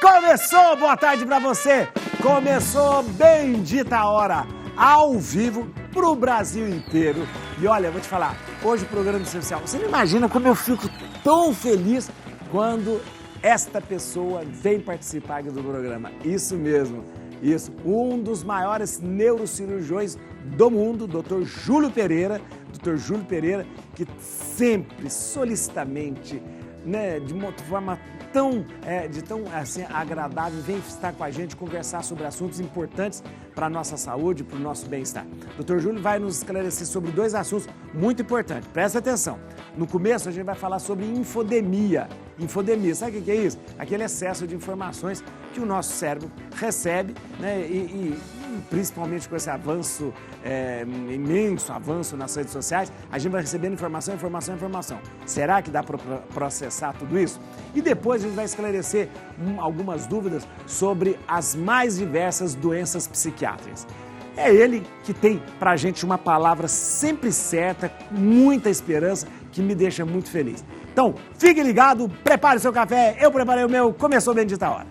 Começou, boa tarde pra você. Começou Bendita a Hora, ao vivo pro Brasil inteiro. E olha, eu vou te falar, hoje o programa é especial. Você não imagina como eu fico tão feliz quando esta pessoa vem participar aqui do programa. Isso mesmo, isso. Um dos maiores neurocirurgiões do mundo, Dr. Júlio Pereira. Dr. Júlio Pereira, que sempre, solicitamente, né, de uma forma tão assim, agradável, vem estar com a gente, conversar sobre assuntos importantes para a nossa saúde, para o nosso bem-estar. Dr. Júlio vai nos esclarecer sobre dois assuntos muito importantes. Presta atenção. No começo, a gente vai falar sobre infodemia. Infodemia, sabe o que é isso? Aquele excesso de informações que o nosso cérebro recebe, né, e principalmente com esse avanço, imenso avanço nas redes sociais, a gente vai recebendo informação. Será que dá para processar tudo isso? E depois a gente vai esclarecer algumas dúvidas sobre as mais diversas doenças psiquiátricas. É ele que tem pra gente uma palavra sempre certa, muita esperança, que me deixa muito feliz. Então, fique ligado, prepare o seu café, eu preparei o meu, começou Bendita a Hora.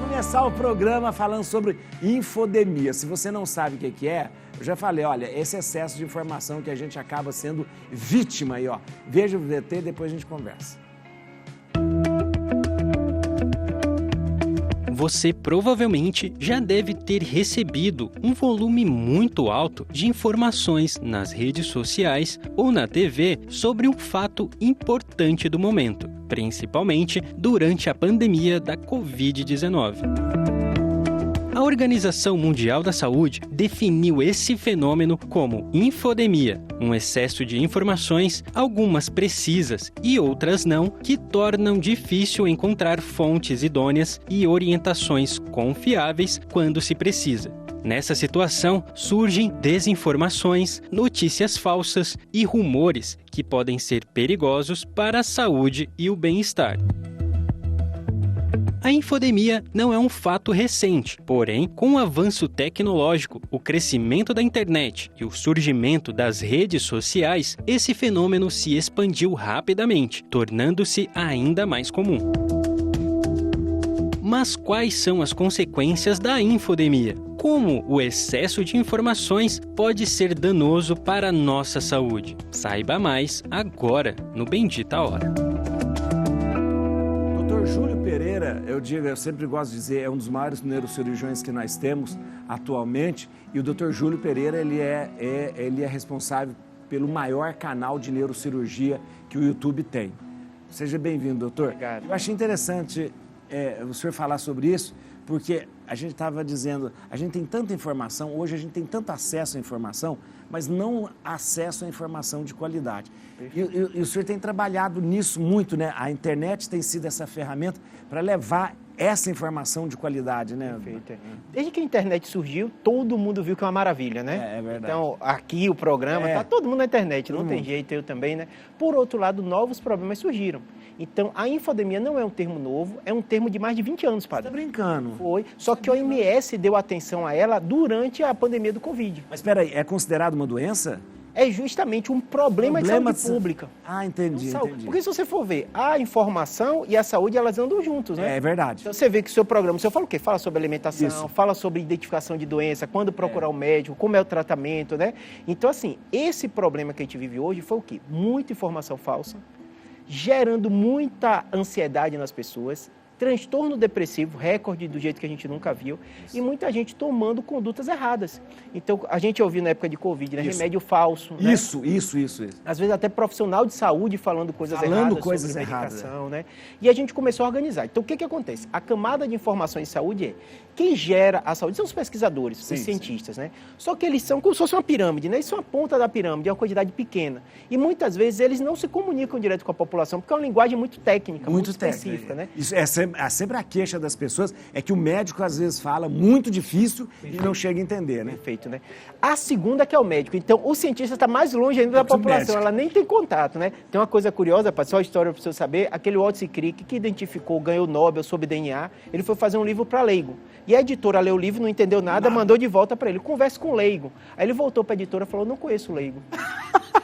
Começar o programa falando sobre infodemia. Se você não sabe o que é, eu já falei, olha, esse excesso de informação que a gente acaba sendo vítima aí, ó. Veja o VT, depois a gente conversa. Você provavelmente já deve ter recebido um volume muito alto de informações nas redes sociais ou na TV sobre um fato importante do momento, principalmente durante a pandemia da Covid-19. A Organização Mundial da Saúde definiu esse fenômeno como infodemia, um excesso de informações, algumas precisas e outras não, que tornam difícil encontrar fontes idôneas e orientações confiáveis quando se precisa. Nessa situação, surgem desinformações, notícias falsas e rumores que podem ser perigosos para a saúde e o bem-estar. A infodemia não é um fato recente, porém, com o avanço tecnológico, o crescimento da internet e o surgimento das redes sociais, esse fenômeno se expandiu rapidamente, tornando-se ainda mais comum. Mas quais são as consequências da infodemia? Como o excesso de informações pode ser danoso para a nossa saúde? Saiba mais agora no Bendita a Hora. Dr. Júlio Pereira, eu sempre gosto de dizer, é um dos maiores neurocirurgiões que nós temos atualmente, e o Dr. Júlio Pereira, ele é responsável pelo maior canal de neurocirurgia que o YouTube tem. Seja bem-vindo, doutor. Obrigado. Eu achei interessante o senhor falar sobre isso, porque a gente estava dizendo, a gente tem tanta informação, hoje a gente tem tanto acesso à informação, mas não acesso à informação de qualidade. E o senhor tem trabalhado nisso muito, né? A internet tem sido essa ferramenta para levar essa informação de qualidade, né? Perfeito. Desde que a internet surgiu, todo mundo viu que é uma maravilha, né? É verdade. Então, aqui o programa, tá todo mundo na internet, não tem jeito, eu também, né? Por outro lado, novos problemas surgiram. Então, a infodemia não é um termo novo, é um termo de mais de 20 anos, padre. Tá brincando? Foi, só que a OMS deu atenção a ela durante a pandemia do Covid. Mas espera aí, é considerado uma doença? É justamente um problema de saúde pública. Ah, entendi. Porque se você for ver, a informação e a saúde, elas andam juntos, né? É verdade. Então você vê que o seu programa, o senhor fala o quê? Fala sobre alimentação, fala sobre identificação de doença, quando procurar o médico, como é o tratamento, né? Então, assim, esse problema que a gente vive hoje foi o quê? Muita informação falsa, gerando muita ansiedade nas pessoas, transtorno depressivo, recorde do jeito que a gente nunca viu, e muita gente tomando condutas erradas. Então, a gente ouviu na época de Covid, né? Remédio falso. Né? Isso. Às vezes até profissional de saúde falando coisas erradas sobre medicação, né? E a gente começou a organizar. Então, o que acontece? A camada de informações de saúde é quem gera a saúde são os pesquisadores, os cientistas, né? Só que eles são como se fosse uma pirâmide, né? Eles são a ponta da pirâmide, é uma quantidade pequena. E muitas vezes eles não se comunicam direto com a população, porque é uma linguagem muito técnica, muito específica, né? Essa sempre a queixa das pessoas é que o médico às vezes fala muito difícil e não chega a entender, né? Perfeito, né? A segunda que é o médico. Então, o cientista está mais longe ainda da população, ela nem tem contato, né? Tem uma coisa curiosa, só a história para você saber, aquele Watson Crick que identificou, ganhou o Nobel sobre DNA, ele foi fazer um livro para leigo. E a editora leu o livro, não entendeu nada, mandou de volta para ele, converse com o leigo. Aí ele voltou para a editora e falou, não conheço o leigo.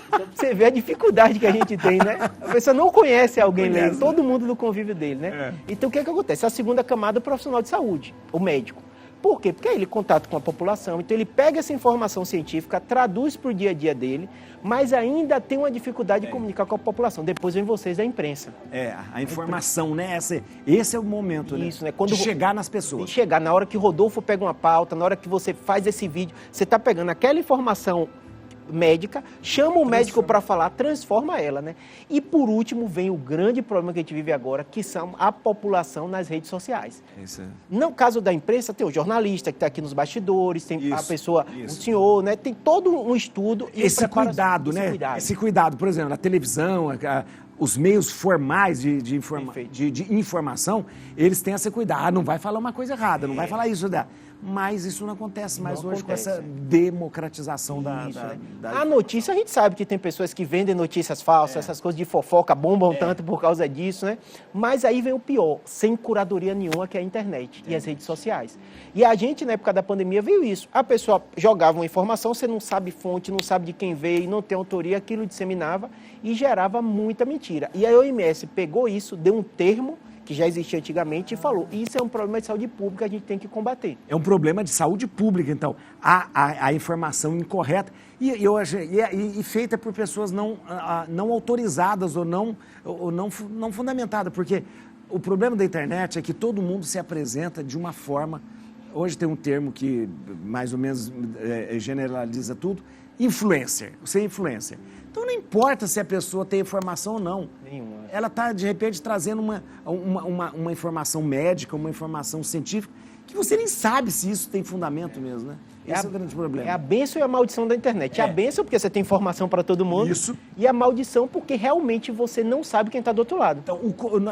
Então, você vê a dificuldade que a gente tem, né? A pessoa não conhece alguém leigo, todo mundo do convívio dele, né? Então, o que acontece? A segunda camada é o profissional de saúde, o médico. Por quê? Porque ele contato com a população, então ele pega essa informação científica, traduz para o dia a dia dele, mas ainda tem uma dificuldade de comunicar com a população. Depois vem vocês da imprensa. A informação, né? Esse é o momento, isso, né? Quando de chegar nas pessoas. De chegar, na hora que Rodolfo pega uma pauta, na hora que você faz esse vídeo, você está pegando aquela informação médica, chama o médico para falar, transforma ela, né? E por último vem o grande problema que a gente vive agora, que são a população nas redes sociais. Isso. No caso da imprensa, tem o jornalista que está aqui nos bastidores, tem a pessoa, o senhor, né? Tem todo um estudo. Esse cuidado, né? Esse cuidado, por exemplo, na televisão, os meios formais de informação, eles têm esse cuidado. Não vai falar uma coisa errada, não vai falar isso. Mas isso não acontece mais hoje com essa democratização da... A notícia, a gente sabe que tem pessoas que vendem notícias falsas, essas coisas de fofoca bombam tanto por causa disso, né? Mas aí vem o pior, sem curadoria nenhuma, que é a internet e as redes sociais. E a gente, na época da pandemia, viu isso. A pessoa jogava uma informação, você não sabe fonte, não sabe de quem veio, não tem autoria, aquilo disseminava e gerava muita mentira. E a OMS pegou isso, deu um termo que já existia antigamente, e falou, isso é um problema de saúde pública, a gente tem que combater. É um problema de saúde pública, então. A informação incorreta e feita por pessoas não autorizadas ou não fundamentadas, porque o problema da internet é que todo mundo se apresenta de uma forma, hoje tem um termo que mais ou menos generaliza tudo, influencer, você é influencer. Então não importa se a pessoa tem informação ou não. Nenhuma. Ela está, de repente, trazendo uma informação médica, uma informação científica, que você nem sabe se isso tem fundamento mesmo, né? Esse é o grande problema. É a bênção e a maldição da internet. É a bênção porque você tem informação para todo mundo. Isso. E a maldição porque realmente você não sabe quem está do outro lado. Então,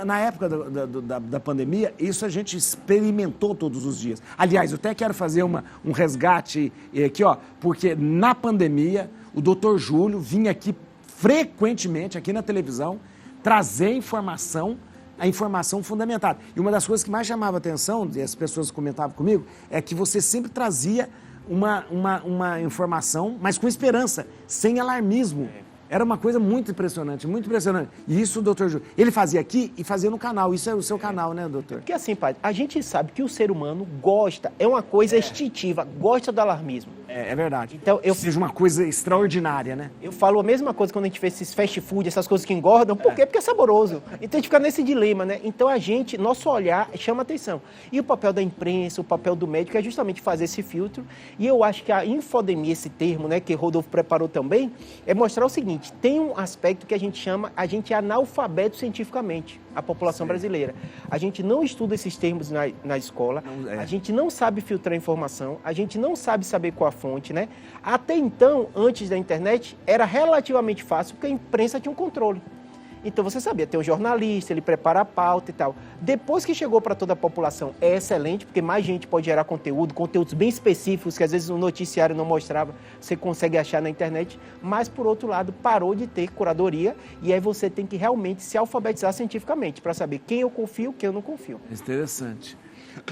na época da pandemia, isso a gente experimentou todos os dias. Aliás, eu até quero fazer um resgate aqui, ó, porque na pandemia, o doutor Júlio vinha aqui frequentemente, aqui na televisão, trazer a informação fundamentada. E uma das coisas que mais chamava a atenção, e as pessoas comentavam comigo, é que você sempre trazia uma informação, mas com esperança, sem alarmismo. Era uma coisa muito impressionante, muito impressionante. E isso o doutor Júlio, ele fazia aqui e fazia no canal. Isso é o seu canal, né, doutor? Porque assim, padre, a gente sabe que o ser humano gosta, é uma coisa instintiva, gosta do alarmismo. É verdade. Então, seja uma coisa extraordinária, né? Eu falo a mesma coisa quando a gente faz esses fast food, essas coisas que engordam. Por quê? Porque é saboroso. Então a gente fica nesse dilema, né? Então nosso olhar chama atenção. E o papel da imprensa, o papel do médico é justamente fazer esse filtro. E eu acho que a infodemia, esse termo, né, que Rodolfo preparou também, é mostrar o seguinte, tem um aspecto que a gente é analfabeto cientificamente, a população brasileira. A gente não estuda esses termos na escola, a gente não sabe filtrar informação, a gente não sabe saber qual a fonte, né? Até então, antes da internet, era relativamente fácil, porque a imprensa tinha um controle. Então você sabia, tem um jornalista, ele prepara a pauta e tal. Depois que chegou para toda a população, é excelente, porque mais gente pode gerar conteúdos bem específicos, que às vezes o noticiário não mostrava, você consegue achar na internet, mas por outro lado, parou de ter curadoria, e aí você tem que realmente se alfabetizar cientificamente, para saber quem eu confio, quem eu não confio. Interessante.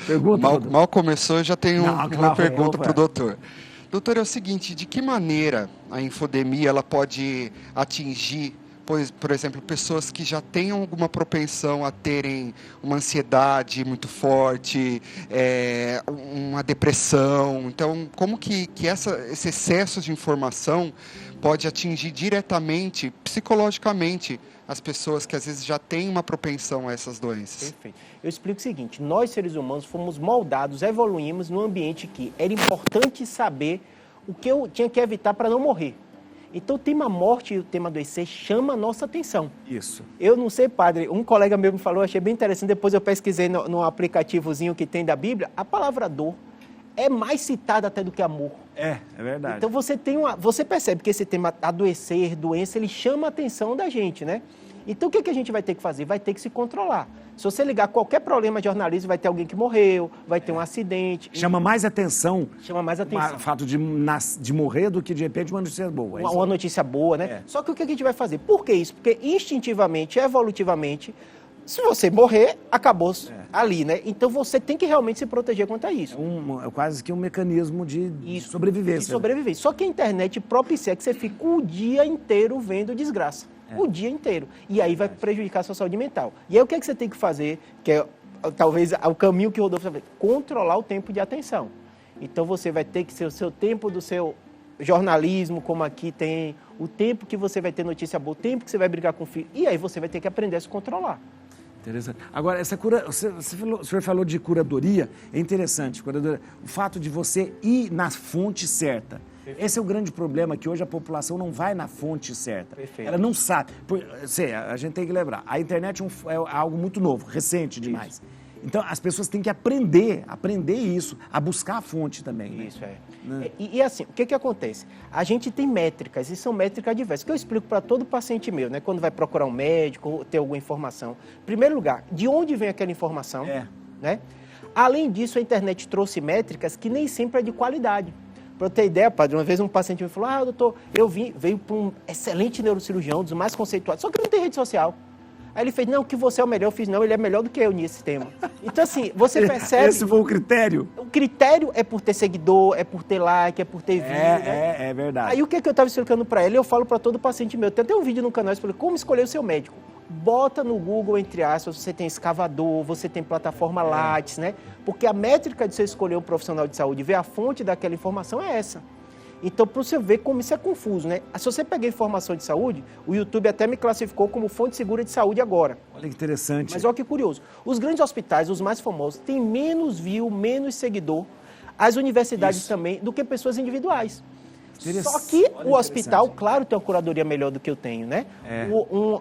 Pergunta, mal começou, eu já tenho uma pergunta para o doutor. Doutor, é o seguinte, de que maneira a infodemia ela pode atingir, por exemplo, pessoas que já têm alguma propensão a terem uma ansiedade muito forte, uma depressão? Então, como que esse excesso de informação pode atingir diretamente, psicologicamente, as pessoas que às vezes já têm uma propensão a essas doenças? Perfeito. Eu explico o seguinte, nós seres humanos fomos moldados, evoluímos num ambiente que era importante saber o que eu tinha que evitar para não morrer. Então o tema morte e o tema adoecer chama a nossa atenção. Isso. Eu não sei, padre, um colega meu me falou, achei bem interessante, depois eu pesquisei no aplicativozinho que tem da Bíblia, a palavra dor é mais citada até do que amor. É verdade. Então você percebe que esse tema adoecer, doença, ele chama a atenção da gente, né? Então, o que a gente vai ter que fazer? Vai ter que se controlar. Se você ligar qualquer problema de jornalismo, vai ter alguém que morreu, vai ter um acidente. Chama mais atenção. Chama mais atenção. O fato de morrer do que, de repente, uma notícia boa. Uma notícia boa, né? Só que o que a gente vai fazer? Por que isso? Porque instintivamente, evolutivamente, se você morrer, acabou ali, né? Então você tem que realmente se proteger contra isso. É quase que um mecanismo de sobrevivência. De sobrevivência. Só que a internet propicia que você fique o dia inteiro vendo desgraça. O dia inteiro. E aí vai prejudicar a sua saúde mental. E aí o que é que você tem que fazer, que é talvez o caminho que o Rodolfo vai fazer? Controlar o tempo de atenção. Então você vai ter que ser o seu tempo do seu jornalismo, como aqui tem, o tempo que você vai ter notícia boa, o tempo que você vai brigar com o filho. E aí você vai ter que aprender a se controlar. Interessante. Agora, essa o senhor falou de curadoria, é interessante. Curadoria, o fato de você ir na fonte certa. Esse é o grande problema, que hoje a população não vai na fonte certa. Perfeito. Ela não sabe. A gente tem que lembrar, a internet é algo muito novo, recente demais. Isso. Então, as pessoas têm que aprender isso, a buscar a fonte também. Né? Isso, Né? E assim, o que acontece? A gente tem métricas, e são métricas diversas, que eu explico para todo paciente meu, né? Quando vai procurar um médico, ou ter alguma informação. Em primeiro lugar, de onde vem aquela informação? Né? Além disso, a internet trouxe métricas que nem sempre é de qualidade. Para eu ter ideia, padre, uma vez um paciente me falou, doutor, veio para um excelente neurocirurgião, dos mais conceituados, só que não tem rede social. Aí ele fez, não, que você é o melhor. Eu fiz, não, ele é melhor do que eu nesse tema. Então, assim, você percebe... Esse foi o critério? O critério é por ter seguidor, é por ter like, é por ter vídeo, né? É verdade. Aí o que eu estava explicando para ele, eu falo para todo paciente meu. Tem até um vídeo no canal, eu falei, como escolher o seu médico? Bota no Google, entre aspas, você tem escavador, você tem plataforma Lattes, né? Porque a métrica de você escolher um profissional de saúde, ver a fonte daquela informação é essa. Então, para você ver como isso é confuso, né? Se você pegar informação de saúde, o YouTube até me classificou como fonte segura de saúde agora. Olha que interessante. Mas olha que curioso. Os grandes hospitais, os mais famosos, têm menos view, menos seguidor, as universidades também, do que pessoas individuais. Só que o hospital, claro, tem uma curadoria melhor do que eu tenho, né?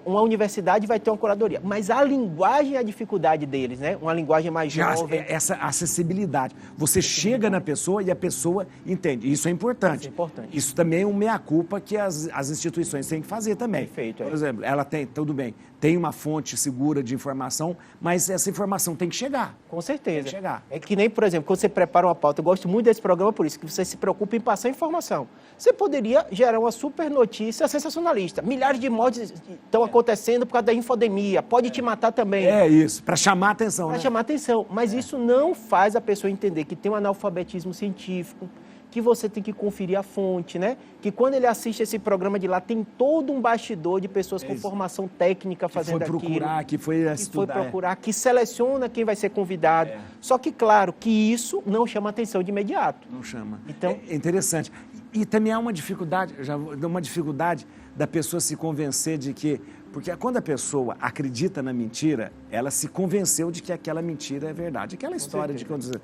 Uma universidade vai ter uma curadoria, mas a linguagem é a dificuldade deles, né? Uma linguagem mais jovem. Essa acessibilidade. Você chega na pessoa e a pessoa entende. Isso é importante. Isso é importante. Isso também é um meia-culpa que as instituições têm que fazer também. Perfeito. Por exemplo, ela tem, tudo bem, tem uma fonte segura de informação, mas essa informação tem que chegar. Com certeza. Tem que chegar. É que nem, por exemplo, quando você prepara uma pauta, eu gosto muito desse programa por isso, que você se preocupa em passar informação. Você poderia gerar uma super notícia sensacionalista. Milhares de mortes estão acontecendo por causa da infodemia. Pode te matar também. É isso, para chamar a atenção. Para chamar a atenção. Mas isso não faz a pessoa entender que tem um analfabetismo científico, que você tem que conferir a fonte, né? Que quando ele assiste esse programa de lá, tem todo um bastidor de pessoas com formação técnica fazendo aquilo. Que foi procurar, que seleciona quem vai ser convidado. Só que, claro, que isso não chama atenção de imediato. Não chama. Então, é interessante. E também há uma dificuldade da pessoa se convencer de que... Porque quando a pessoa acredita na mentira, ela se convenceu de que aquela mentira é verdade. Aquela história de quando...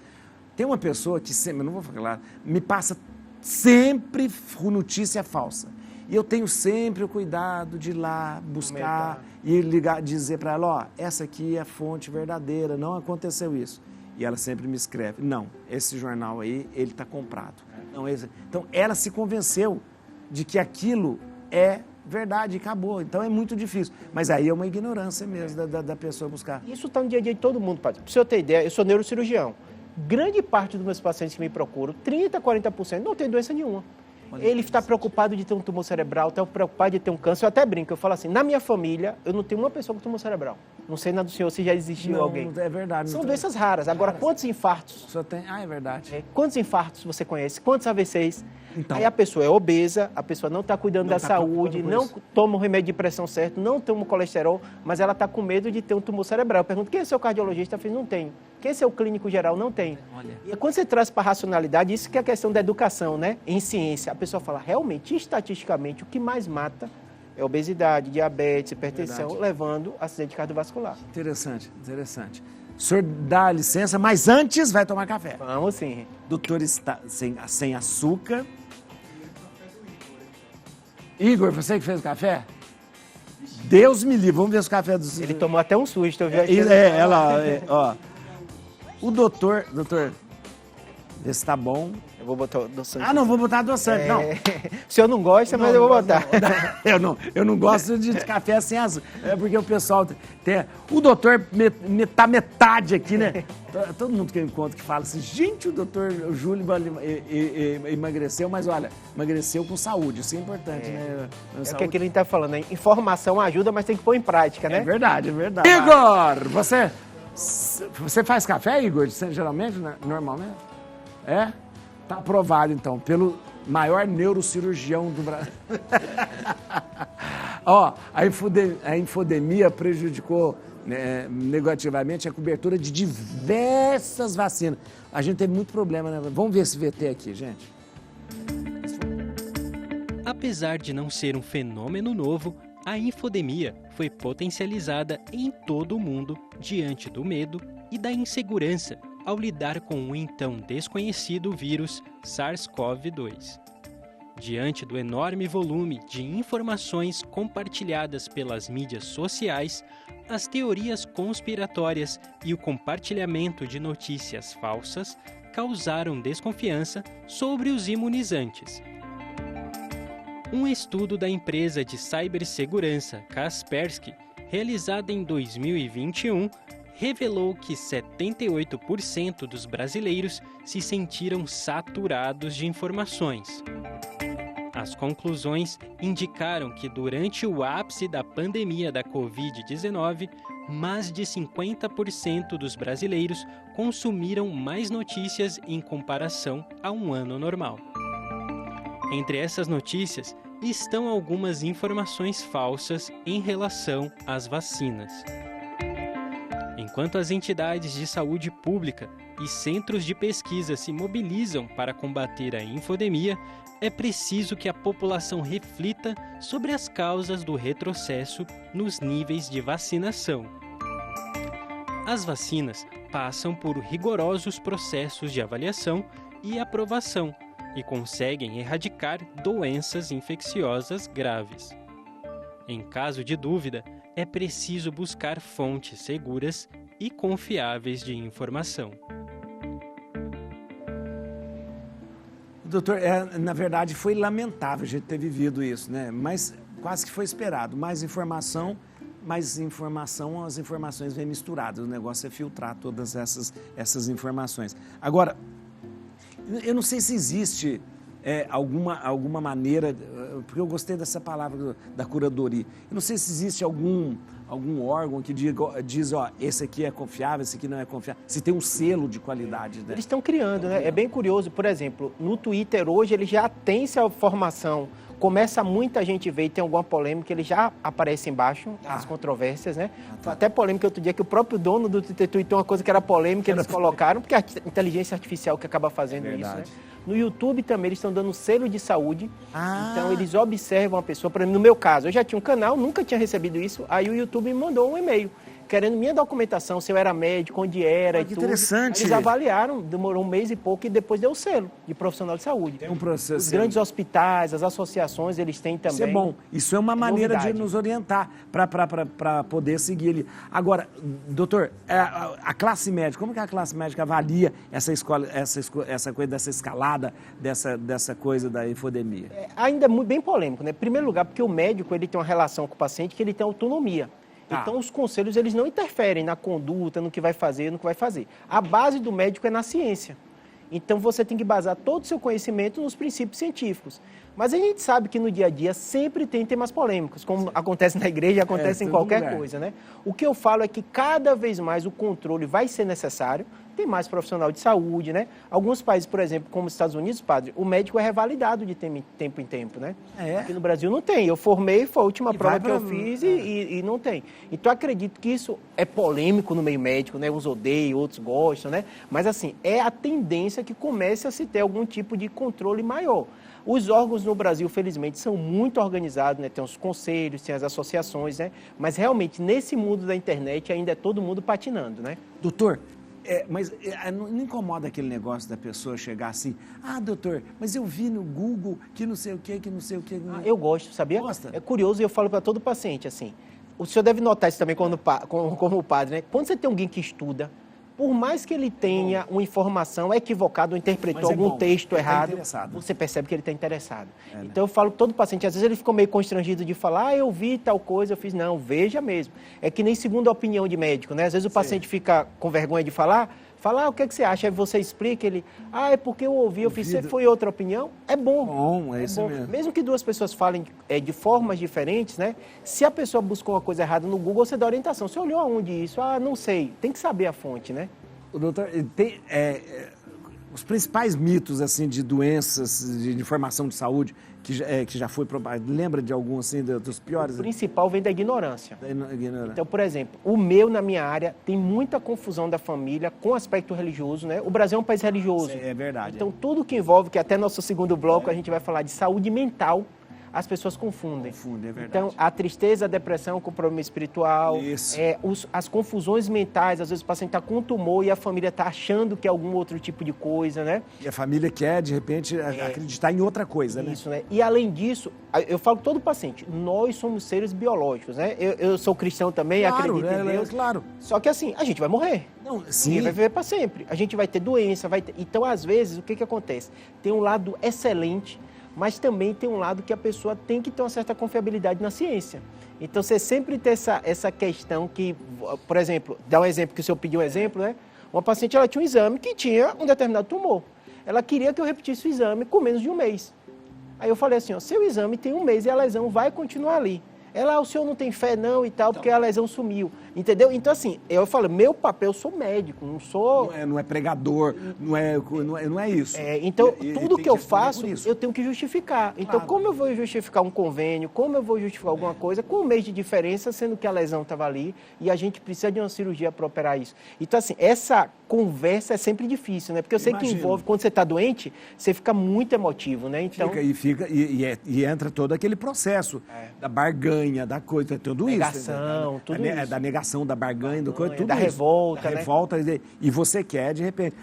Tem uma pessoa que sempre, não vou falar, me passa sempre notícia falsa. E eu tenho sempre o cuidado de ir lá buscar e ligar, dizer para ela, ó, essa aqui é a fonte verdadeira, não aconteceu isso. E ela sempre me escreve, não, esse jornal aí, ele está comprado. Não, então, ela se convenceu de que aquilo é verdade, acabou. Então, é muito difícil. Mas aí é uma ignorância mesmo da pessoa buscar. Isso está no dia a dia de todo mundo, padre. Para você ter ideia, eu sou neurocirurgião. Grande parte dos meus pacientes que me procuram, 30%, 40%, não tem doença nenhuma. Ele está preocupado de ter um tumor cerebral, está preocupado de ter um câncer. Eu até brinco, eu falo assim, na minha família, eu não tenho uma pessoa com tumor cerebral. Não sei na do senhor se já existiu alguém. É verdade. São doenças raras. Agora, quantos infartos? Só tem... é verdade. Quantos infartos você conhece? Quantos AVCs? Então, aí a pessoa é obesa, a pessoa não está cuidando da saúde, não toma o remédio de pressão certo, não toma o colesterol, mas ela está com medo de ter um tumor cerebral. Eu pergunto, quem é seu cardiologista? Eu falei, não tenho. Quem é seu clínico geral? Não tem. Olha. E quando você traz para a racionalidade, isso que é a questão da educação, né? Em ciência, a pessoa fala, realmente, estatisticamente, o que mais mata é obesidade, diabetes, hipertensão, levando a acidente cardiovascular. Interessante. O senhor dá licença, mas antes vai tomar café. Vamos sim. Doutor está sem açúcar. Igor, você que fez o café? Deus me livre, vamos ver se o café do... Ele tomou até um susto, eu vi aqui. Ó. O doutor, vê se tá bom. Eu vou botar adoçante. Ah, não, vou botar adoçante, não. O senhor não gosta, mas eu vou botar. Eu não gosto de café sem açúcar. É porque o pessoal tem... O doutor tá metade aqui, né? Todo mundo que eu encontro que fala assim, gente, o doutor Júlio emagreceu, mas olha, emagreceu com saúde, isso é importante, né? É o que ele tá falando, né? Informação ajuda, mas tem que pôr em prática, né? É verdade, é verdade. Igor, você faz café, Igor, geralmente, né? Normalmente? É? Tá aprovado, então, pelo maior neurocirurgião do Brasil. Ó, a infodemia prejudicou negativamente a cobertura de diversas vacinas. A gente teve muito problema, né? Vamos ver esse VT aqui, gente. Apesar de não ser um fenômeno novo, a infodemia foi potencializada em todo o mundo diante do medo e da insegurança ao lidar com o então desconhecido vírus SARS-CoV-2. Diante do enorme volume de informações compartilhadas pelas mídias sociais, as teorias conspiratórias e o compartilhamento de notícias falsas causaram desconfiança sobre os imunizantes. Um estudo da empresa de cibersegurança Kaspersky, realizado em 2021, revelou que 78% dos brasileiros se sentiram saturados de informações. As conclusões indicaram que durante o ápice da pandemia da Covid-19, mais de 50% dos brasileiros consumiram mais notícias em comparação a um ano normal. Entre essas notícias estão algumas informações falsas em relação às vacinas. Enquanto as entidades de saúde pública e centros de pesquisa se mobilizam para combater a infodemia, é preciso que a população reflita sobre as causas do retrocesso nos níveis de vacinação. As vacinas passam por rigorosos processos de avaliação e aprovação e conseguem erradicar doenças infecciosas graves. Em caso de dúvida, é preciso buscar fontes seguras e confiáveis de informação. Doutor, na verdade foi lamentável a gente ter vivido isso, né? Mas quase que foi esperado. Mais informação, as informações vêm misturadas. O negócio é filtrar todas essas informações. Agora, eu não sei se existe alguma maneira, porque eu gostei dessa palavra da curadoria. Eu não sei se existe algum órgão que diz, ó, esse aqui é confiável, esse aqui não é confiável, se tem um selo de qualidade. Né? Eles estão criando, né? É bem curioso, por exemplo, no Twitter hoje ele já tem essa formação, começa muita gente ver e tem alguma polêmica, ele já aparece embaixo, as controvérsias, né? Até polêmica outro dia que o próprio dono do Twitter tweetou uma coisa que era polêmica, eles colocaram, porque a inteligência artificial que acaba fazendo isso, né? No YouTube também eles estão dando selo de saúde, então eles observam a pessoa, por exemplo, no meu caso, eu já tinha um canal, nunca tinha recebido isso, aí o YouTube me mandou um e-mail, querendo minha documentação, se eu era médico, onde era e tudo. Interessante. Eles avaliaram, demorou um mês e pouco e depois deu o selo de profissional de saúde. Tem um processo. Os grandes hospitais, as associações, eles têm também. Isso é bom. Isso é uma maneira de nos orientar para poder seguir ali. Agora, doutor, a classe médica, como que a classe médica avalia essa coisa dessa escalada, dessa coisa da infodemia? Ainda é muito bem polêmico, né? Em primeiro lugar, porque o médico ele tem uma relação com o paciente que ele tem autonomia. Então, os conselhos, eles não interferem na conduta, no que vai fazer, no que vai fazer. A base do médico é na ciência. Então, você tem que basar todo o seu conhecimento nos princípios científicos. Mas a gente sabe que no dia a dia sempre tem temas polêmicos, como acontece na igreja, acontece em qualquer coisa, né? O que eu falo é que cada vez mais o controle vai ser necessário, tem mais profissional de saúde, né? Alguns países, por exemplo, como os Estados Unidos, padre, o médico é revalidado de tempo em tempo, né? Aqui no Brasil não tem. Eu formei, foi a última prova que eu fiz e não tem. Então, acredito que isso é polêmico no meio médico, né? Uns odeiam, outros gostam, né? Mas, assim, é a tendência que comece a se ter algum tipo de controle maior. Os órgãos no Brasil, felizmente, são muito organizados, né? Tem os conselhos, tem as associações, né? Mas, realmente, nesse mundo da internet, ainda é todo mundo patinando, né? Doutor, mas não incomoda aquele negócio da pessoa chegar assim, doutor, mas eu vi no Google que não sei o que, eu gosto, sabia? Gosta? É curioso e eu falo para todo paciente, assim, o senhor deve notar isso também como padre, né? Quando você tem alguém que estuda, por mais que ele tenha uma informação equivocada ou interpretou algum texto errado, você percebe que ele está interessado. Então eu falo que todo paciente, às vezes ele ficou meio constrangido de falar, eu vi tal coisa, eu fiz, não, veja mesmo. É que nem segunda opinião de médico, né? Às vezes o paciente fica com vergonha de falar, o que você acha? Aí você explica, ele, é porque eu ouvi, eu fiz, você foi outra opinião? É bom. É isso mesmo. Mesmo que duas pessoas falem de formas diferentes, né? Se a pessoa buscou uma coisa errada no Google, você dá orientação. Você olhou aonde isso? Não sei. Tem que saber a fonte, né? O doutor, tem os principais mitos, assim, de doenças, de informação de saúde, que já foi propagado, lembra de algum, assim, dos piores? O principal vem da ignorância. Então, por exemplo, na minha área, tem muita confusão da família com aspecto religioso, né? O Brasil é um país religioso. É verdade. Então, tudo que envolve, que até nosso segundo bloco a gente vai falar de saúde mental, as pessoas confundem. É verdade. Então, a tristeza, a depressão com o problema espiritual, as confusões mentais, às vezes o paciente está com tumor e a família está achando que é algum outro tipo de coisa, né? E a família quer, de repente, acreditar em outra coisa, né? Isso, né? E além disso, eu falo com todo paciente, nós somos seres biológicos, né? Eu sou cristão também, acredito em Deus. Claro. Só que assim, a gente vai morrer. Ninguém vai viver para sempre. A gente vai ter doença, Então, às vezes, o que acontece? Tem um lado excelente, mas também tem um lado que a pessoa tem que ter uma certa confiabilidade na ciência. Então, você sempre tem essa questão que, por exemplo, dá um exemplo que o senhor pediu um exemplo, né? Uma paciente, ela tinha um exame que tinha um determinado tumor. Ela queria que eu repetisse o exame com menos de um mês. Aí eu falei assim, seu exame tem um mês e a lesão vai continuar ali. O senhor não tem fé não e tal, porque a lesão sumiu, entendeu? Então, assim, eu falo, meu papel, eu sou médico, não sou... Não é pregador, não é isso. Então, tudo que eu faço, eu tenho que justificar. Então, como eu vou justificar um convênio, como eu vou justificar alguma coisa, com um mês de diferença, sendo que a lesão estava ali e a gente precisa de uma cirurgia para operar isso. Então, assim, essa conversa é sempre difícil, né? Porque eu sei que envolve, quando você está doente, você fica muito emotivo, né? Então... E entra todo aquele processo da barganha, da coisa, tudo negação, isso. Tudo isso. Da negação, da barganha, tudo da isso. Revolta, da revolta, e você quer, de repente...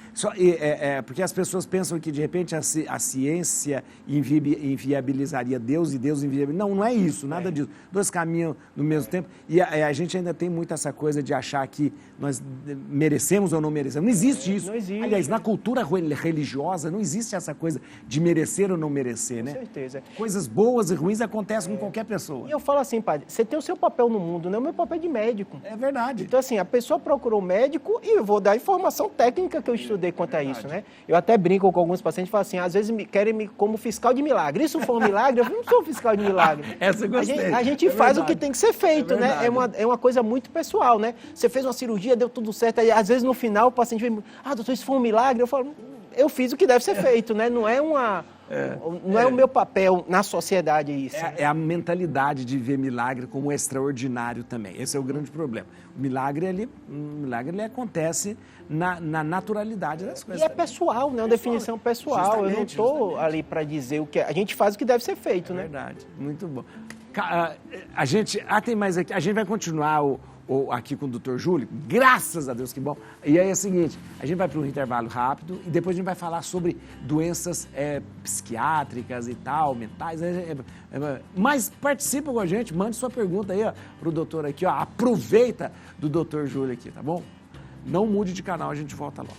porque as pessoas pensam que, de repente, a ciência inviabilizaria Deus e Deus inviabilizaria... Não é isso, nada disso. Dois caminhos no mesmo tempo. E a gente ainda tem muito essa coisa de achar que nós merecemos ou não merecemos. Não existe isso. Não existe. Aliás, na cultura religiosa, não existe essa coisa de merecer ou não merecer, né? Com certeza. Coisas boas e ruins acontecem com qualquer pessoa. E eu falo assim, padre, você tem o seu papel no mundo, né? O meu papel é de médico. É verdade. Então, assim, a pessoa procurou um médico e eu vou dar a informação técnica que eu estudei quanto a isso, né? Eu até brinco com alguns pacientes e falo assim, às vezes querem me como fiscal de milagre. Isso foi um milagre? Eu não sou fiscal de milagre. Essa eu gostei. A gente faz o que tem que ser feito, né? É uma coisa muito pessoal, né? Você fez uma cirurgia, deu tudo certo, aí às vezes no final o paciente vem, doutor, isso foi um milagre? Eu falo, eu fiz o que deve ser feito, né? Não é o meu papel na sociedade isso. É a mentalidade de ver milagre como extraordinário também. Esse é o grande problema. O milagre, ele acontece na naturalidade das coisas. E é pessoal, né? Uma definição pessoal. Eu não estou ali para dizer o que... A gente faz o que deve ser feito, né? Verdade. Muito bom. Tem mais aqui. A gente vai continuar aqui com o Dr. Júlio, graças a Deus, que bom. E aí é o seguinte, a gente vai para um intervalo rápido e depois a gente vai falar sobre doenças psiquiátricas e tal, mentais. Mas participa com a gente, mande sua pergunta aí para o doutor aqui, aproveita do Dr. Júlio aqui, tá bom? Não mude de canal, a gente volta logo.